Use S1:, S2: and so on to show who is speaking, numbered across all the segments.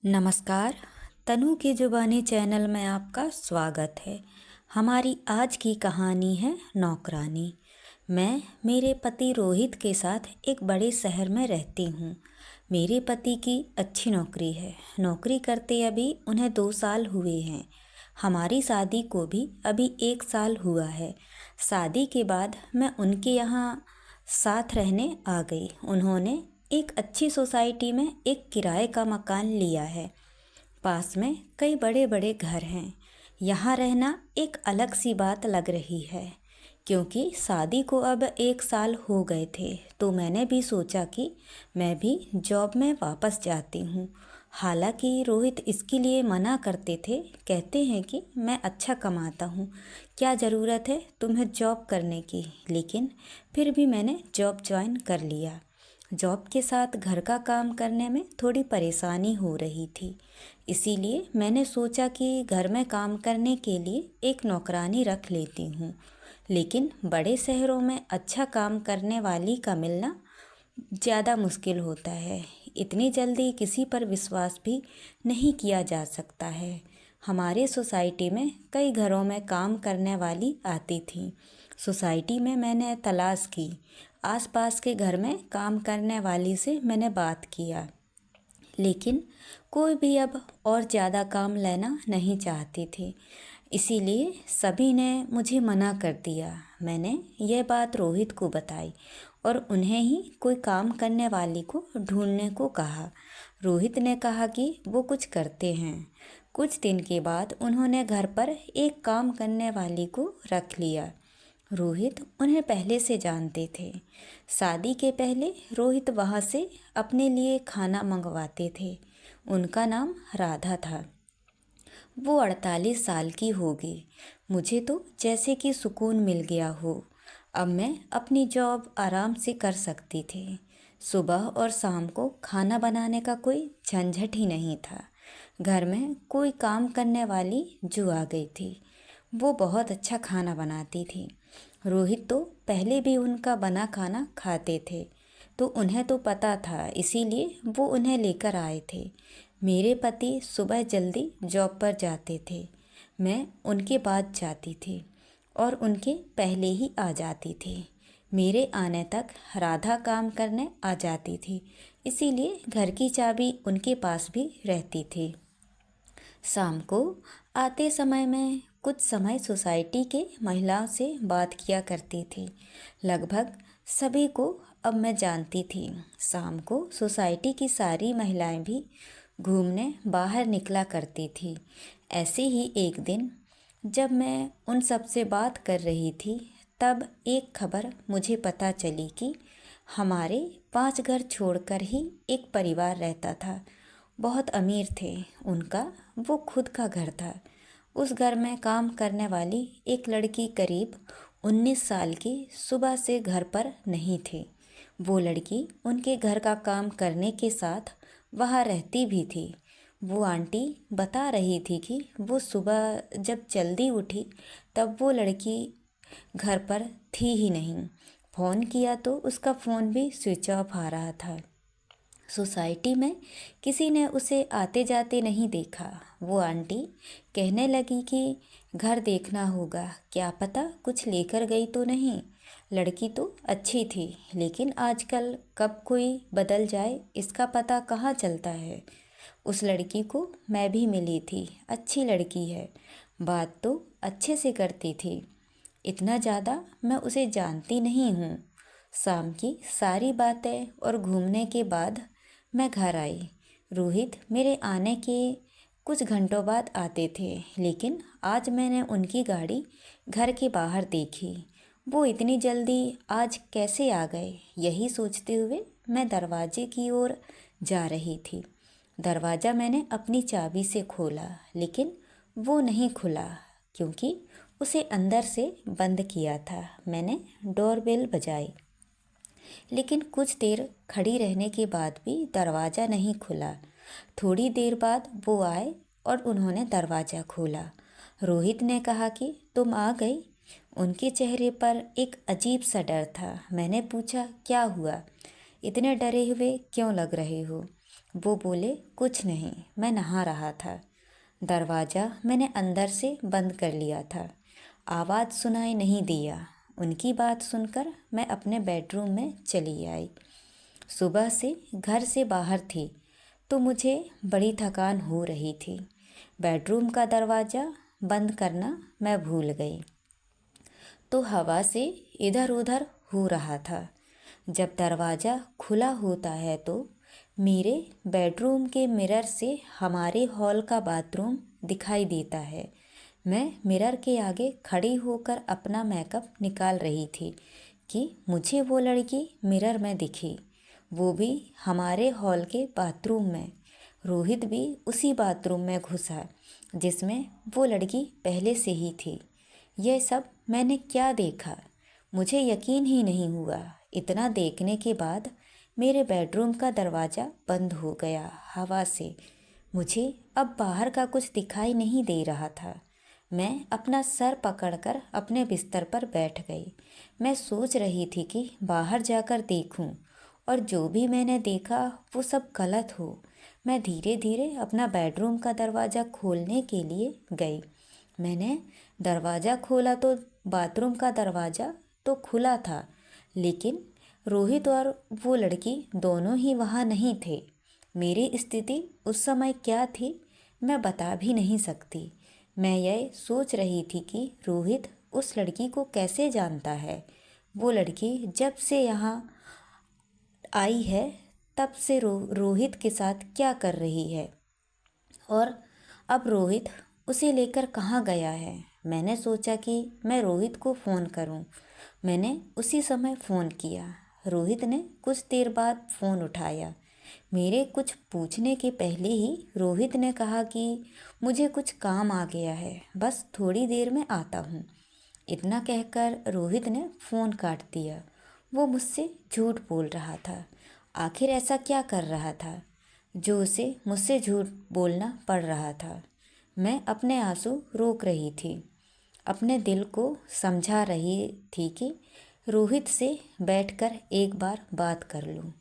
S1: नमस्कार। तनु की जुबानी चैनल में आपका स्वागत है। हमारी आज की कहानी है नौकरानी। मैं मेरे पति रोहित के साथ एक बड़े शहर में रहती हूँ। मेरे पति की अच्छी नौकरी है। नौकरी करते अभी उन्हें 2 साल हुए हैं। हमारी शादी को भी अभी 1 साल हुआ है। शादी के बाद मैं उनके यहाँ साथ रहने आ गई। उन्होंने एक अच्छी सोसाइटी में एक किराए का मकान लिया है। पास में कई बड़े बड़े घर हैं। यहाँ रहना एक अलग सी बात लग रही है, क्योंकि शादी को अब 1 साल हो गए थे। तो मैंने भी सोचा कि मैं भी जॉब में वापस जाती हूँ। हालांकि रोहित इसके लिए मना करते थे। कहते हैं कि मैं अच्छा कमाता हूँ, क्या ज़रूरत है तुम्हें जॉब करने की। लेकिन फिर भी मैंने जॉब ज्वाइन कर लिया। जॉब के साथ घर का काम करने में थोड़ी परेशानी हो रही थी, इसीलिए मैंने सोचा कि घर में काम करने के लिए एक नौकरानी रख लेती हूँ। लेकिन बड़े शहरों में अच्छा काम करने वाली का मिलना ज़्यादा मुश्किल होता है। इतनी जल्दी किसी पर विश्वास भी नहीं किया जा सकता है। हमारे सोसाइटी में कई घरों में काम करने वाली आती थी। सोसाइटी में मैंने तलाश की। आसपास के घर में काम करने वाली से मैंने बात किया, लेकिन कोई भी अब और ज़्यादा काम लेना नहीं चाहती थी। इसीलिए सभी ने मुझे मना कर दिया। मैंने यह बात रोहित को बताई और उन्हें ही कोई काम करने वाली को ढूंढने को कहा। रोहित ने कहा कि वो कुछ करते हैं। कुछ दिन के बाद उन्होंने घर पर एक काम करने वाली को रख लिया। रोहित उन्हें पहले से जानते थे। शादी के पहले रोहित वहाँ से अपने लिए खाना मंगवाते थे। उनका नाम राधा था। वो 48 साल की होगी। मुझे तो जैसे कि सुकून मिल गया हो। अब मैं अपनी जॉब आराम से कर सकती थी। सुबह और शाम को खाना बनाने का कोई झंझट ही नहीं था। घर में कोई काम करने वाली जो आ गई थी, वो बहुत अच्छा खाना बनाती थी। रोहित तो पहले भी उनका बना खाना खाते थे, तो उन्हें तो पता था, इसीलिए वो उन्हें लेकर आए थे। मेरे पति सुबह जल्दी जॉब पर जाते थे। मैं उनके बाद जाती थी और उनके पहले ही आ जाती थी। मेरे आने तक राधा काम करने आ जाती थी, इसीलिए घर की चाबी उनके पास भी रहती थी। शाम को आते समय मैं कुछ समय सोसाइटी के महिलाओं से बात किया करती थी। लगभग सभी को अब मैं जानती थी। शाम को सोसाइटी की सारी महिलाएं भी घूमने बाहर निकला करती थी। ऐसे ही एक दिन जब मैं उन सब से बात कर रही थी, तब एक खबर मुझे पता चली कि हमारे 5 घर छोड़कर ही एक परिवार रहता था। बहुत अमीर थे। उनका वो खुद का घर था। उस घर में काम करने वाली एक लड़की करीब 19 साल की सुबह से घर पर नहीं थी। वो लड़की उनके घर का काम करने के साथ वहाँ रहती भी थी। वो आंटी बता रही थी कि वो सुबह जब जल्दी उठी तब वो लड़की घर पर थी ही नहीं। फ़ोन किया तो उसका फ़ोन भी स्विच ऑफ आ रहा था। सोसाइटी में किसी ने उसे आते जाते नहीं देखा। वो आंटी कहने लगी कि घर देखना होगा, क्या पता कुछ लेकर गई तो नहीं। लड़की तो अच्छी थी, लेकिन आजकल कब कोई बदल जाए इसका पता कहाँ चलता है। उस लड़की को मैं भी मिली थी। अच्छी लड़की है, बात तो अच्छे से करती थी। इतना ज़्यादा मैं उसे जानती नहीं हूँ। शाम की सारी बातें और घूमने के बाद मैं घर आई। रोहित मेरे आने के कुछ घंटों बाद आते थे, लेकिन आज मैंने उनकी गाड़ी घर के बाहर देखी। वो इतनी जल्दी आज कैसे आ गए, यही सोचते हुए मैं दरवाजे की ओर जा रही थी। दरवाज़ा मैंने अपनी चाबी से खोला, लेकिन वो नहीं खुला, क्योंकि उसे अंदर से बंद किया था। मैंने डोरबेल बजाई, लेकिन कुछ देर खड़ी रहने के बाद भी दरवाज़ा नहीं खुला। थोड़ी देर बाद वो आए और उन्होंने दरवाज़ा खोला। रोहित ने कहा कि तुम आ गई। उनके चेहरे पर एक अजीब सा डर था। मैंने पूछा क्या हुआ, इतने डरे हुए क्यों लग रहे हो। वो बोले, कुछ नहीं, मैं नहा रहा था। दरवाज़ा मैंने अंदर से बंद कर लिया था। आवाज़ सुनाई नहीं दिया। उनकी बात सुनकर मैं अपने बेडरूम में चली आई। सुबह से घर से बाहर थी तो मुझे बड़ी थकान हो रही थी। बेडरूम का दरवाज़ा बंद करना मैं भूल गई तो हवा से इधर उधर हो रहा था। जब दरवाज़ा खुला होता है तो मेरे बेडरूम के मिरर से हमारे हॉल का बाथरूम दिखाई देता है। मैं मिरर के आगे खड़ी होकर अपना मेकअप निकाल रही थी कि मुझे वो लड़की मिरर में दिखी, वो भी हमारे हॉल के बाथरूम में। रोहित भी उसी बाथरूम में घुसा जिसमें वो लड़की पहले से ही थी। यह सब मैंने क्या देखा, मुझे यकीन ही नहीं हुआ। इतना देखने के बाद मेरे बेडरूम का दरवाज़ा बंद हो गया हवा से। मुझे अब बाहर का कुछ दिखाई नहीं दे रहा था। मैं अपना सर पकड़कर अपने बिस्तर पर बैठ गई। मैं सोच रही थी कि बाहर जाकर देखूं और जो भी मैंने देखा वो सब गलत हो। मैं धीरे धीरे अपना बेडरूम का दरवाज़ा खोलने के लिए गई। मैंने दरवाज़ा खोला तो बाथरूम का दरवाज़ा तो खुला था, लेकिन रोहित और वो लड़की दोनों ही वहाँ नहीं थे। मेरी स्थिति उस समय क्या थी मैं बता भी नहीं सकती। मैं यह सोच रही थी कि रोहित उस लड़की को कैसे जानता है। वो लड़की जब से यहाँ आई है तब से रोहित के साथ क्या कर रही है और अब रोहित उसे लेकर कहाँ गया है। मैंने सोचा कि मैं रोहित को फ़ोन करूं। मैंने उसी समय फ़ोन किया। रोहित ने कुछ देर बाद फ़ोन उठाया। मेरे कुछ पूछने के पहले ही रोहित ने कहा कि मुझे कुछ काम आ गया है, बस थोड़ी देर में आता हूँ। इतना कहकर रोहित ने फ़ोन काट दिया। वो मुझसे झूठ बोल रहा था। आखिर ऐसा क्या कर रहा था जो उसे मुझसे झूठ बोलना पड़ रहा था। मैं अपने आंसू रोक रही थी, अपने दिल को समझा रही थी कि रोहित से बैठकर एक बार बात कर लूं।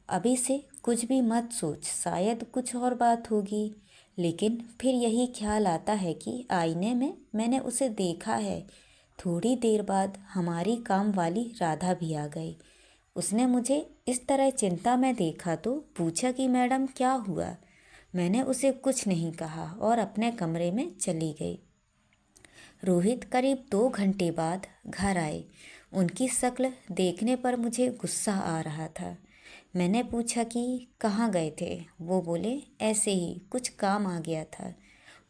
S1: अभी से कुछ भी मत सोच, शायद कुछ और बात होगी। लेकिन फिर यही ख्याल आता है कि आईने में मैंने उसे देखा है। थोड़ी देर बाद हमारी काम वाली राधा भी आ गई। उसने मुझे इस तरह चिंता में देखा तो पूछा कि मैडम क्या हुआ। मैंने उसे कुछ नहीं कहा और अपने कमरे में चली गई। रोहित करीब 2 घंटे बाद घर आए। उनकी शक्ल देखने पर मुझे गुस्सा आ रहा था। मैंने पूछा कि कहाँ गए थे। वो बोले, ऐसे ही कुछ काम आ गया था।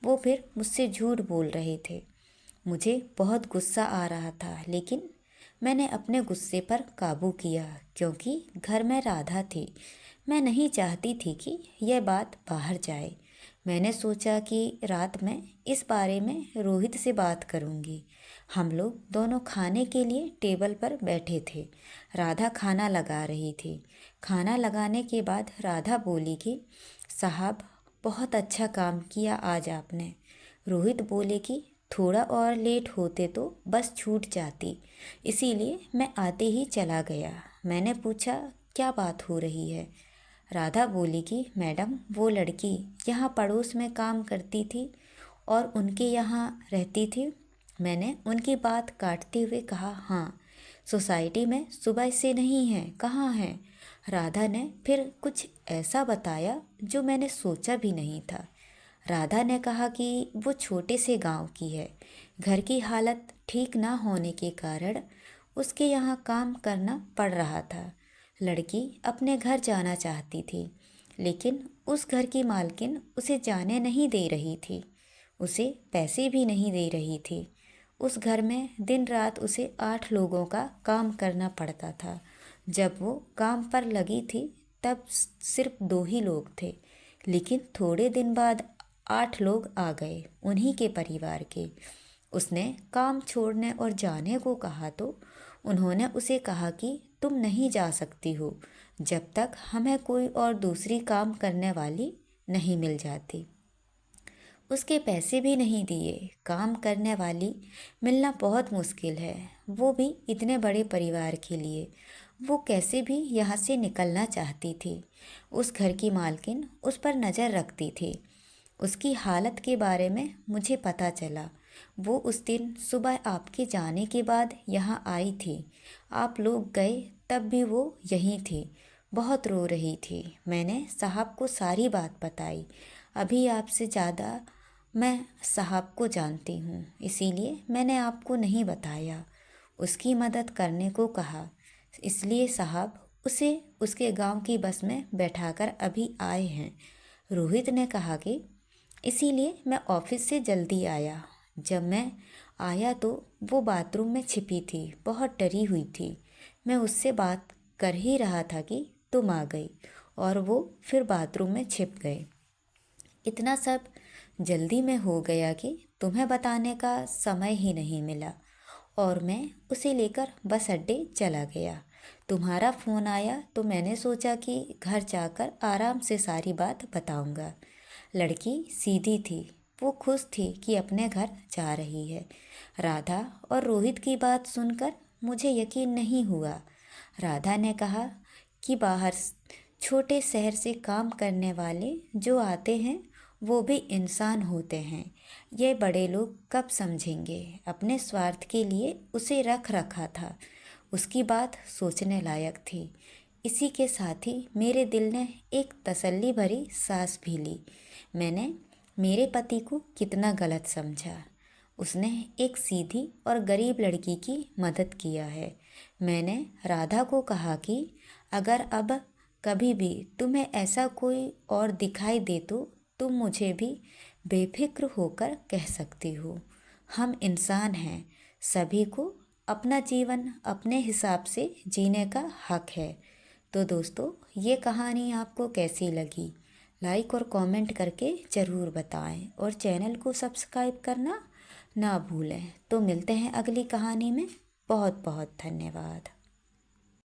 S1: वो फिर मुझसे झूठ बोल रहे थे। मुझे बहुत गुस्सा आ रहा था, लेकिन मैंने अपने गुस्से पर काबू किया क्योंकि घर में राधा थी। मैं नहीं चाहती थी कि यह बात बाहर जाए। मैंने सोचा कि रात में इस बारे में रोहित से बात करूंगी। हम लोग दोनों खाने के लिए टेबल पर बैठे थे। राधा खाना लगा रही थी। खाना लगाने के बाद राधा बोली कि साहब, बहुत अच्छा काम किया आज आपने। रोहित बोले कि थोड़ा और लेट होते तो बस छूट जाती, इसीलिए मैं आते ही चला गया। मैंने पूछा, क्या बात हो रही है। राधा बोली कि मैडम, वो लड़की यहाँ पड़ोस में काम करती थी और उनके यहाँ रहती थी। मैंने उनकी बात काटते हुए कहा, हाँ, सोसाइटी में सुबह से नहीं है, कहाँ है। राधा ने फिर कुछ ऐसा बताया जो मैंने सोचा भी नहीं था। राधा ने कहा कि वो छोटे से गांव की है। घर की हालत ठीक ना होने के कारण उसके यहाँ काम करना पड़ रहा था। लड़की अपने घर जाना चाहती थी, लेकिन उस घर की मालकिन उसे जाने नहीं दे रही थी। उसे पैसे भी नहीं दे रही थी। उस घर में दिन रात उसे 8 लोगों का काम करना पड़ता था। जब वो काम पर लगी थी तब सिर्फ 2 ही लोग थे, लेकिन थोड़े दिन बाद 8 लोग आ गए, उन्हीं के परिवार के। उसने काम छोड़ने और जाने को कहा तो उन्होंने उसे कहा कि तुम नहीं जा सकती हो जब तक हमें कोई और दूसरी काम करने वाली नहीं मिल जाती। उसके पैसे भी नहीं दिए। काम करने वाली मिलना बहुत मुश्किल है, वो भी इतने बड़े परिवार के लिए। वो कैसे भी यहाँ से निकलना चाहती थी। उस घर की मालकिन उस पर नज़र रखती थी। उसकी हालत के बारे में मुझे पता चला। वो उस दिन सुबह आपके जाने के बाद यहाँ आई थी। आप लोग गए तब भी वो यहीं थी। बहुत रो रही थी। मैंने साहब को सारी बात बताई। अभी आपसे ज़्यादा मैं साहब को जानती हूँ, इसीलिए मैंने आपको नहीं बताया। उसकी मदद करने को कहा, इसलिए साहब उसे उसके गांव की बस में बैठाकर अभी आए हैं। रोहित ने कहा कि इसीलिए मैं ऑफिस से जल्दी आया। जब मैं आया तो वो बाथरूम में छिपी थी, बहुत डरी हुई थी। मैं उससे बात कर ही रहा था कि तुम आ गई और वो फिर बाथरूम में छिप गए। इतना सब जल्दी में हो गया कि तुम्हें बताने का समय ही नहीं मिला और मैं उसे लेकर बस अड्डे चला गया। तुम्हारा फ़ोन आया तो मैंने सोचा कि घर जाकर आराम से सारी बात बताऊंगा। लड़की सीधी थी। वो खुश थी कि अपने घर जा रही है। राधा और रोहित की बात सुनकर मुझे यकीन नहीं हुआ। राधा ने कहा कि बाहर छोटे शहर से काम करने वाले जो आते हैं वो भी इंसान होते हैं। ये बड़े लोग कब समझेंगे। अपने स्वार्थ के लिए उसे रख रखा था। उसकी बात सोचने लायक थी। इसी के साथ ही मेरे दिल ने एक तसल्ली भरी सांस भी ली। मैंने मेरे पति को कितना गलत समझा। उसने एक सीधी और गरीब लड़की की मदद किया है। मैंने राधा को कहा कि अगर अब कभी भी तुम्हें ऐसा कोई और दिखाई दे तो तुम मुझे भी बेफिक्र होकर कह सकती हो। हम इंसान हैं, सभी को अपना जीवन अपने हिसाब से जीने का हक है। तो दोस्तों, ये कहानी आपको कैसी लगी? लाइक और कमेंट करके ज़रूर बताएं और चैनल को सब्सक्राइब करना ना भूलें। तो मिलते हैं अगली कहानी में। बहुत बहुत धन्यवाद।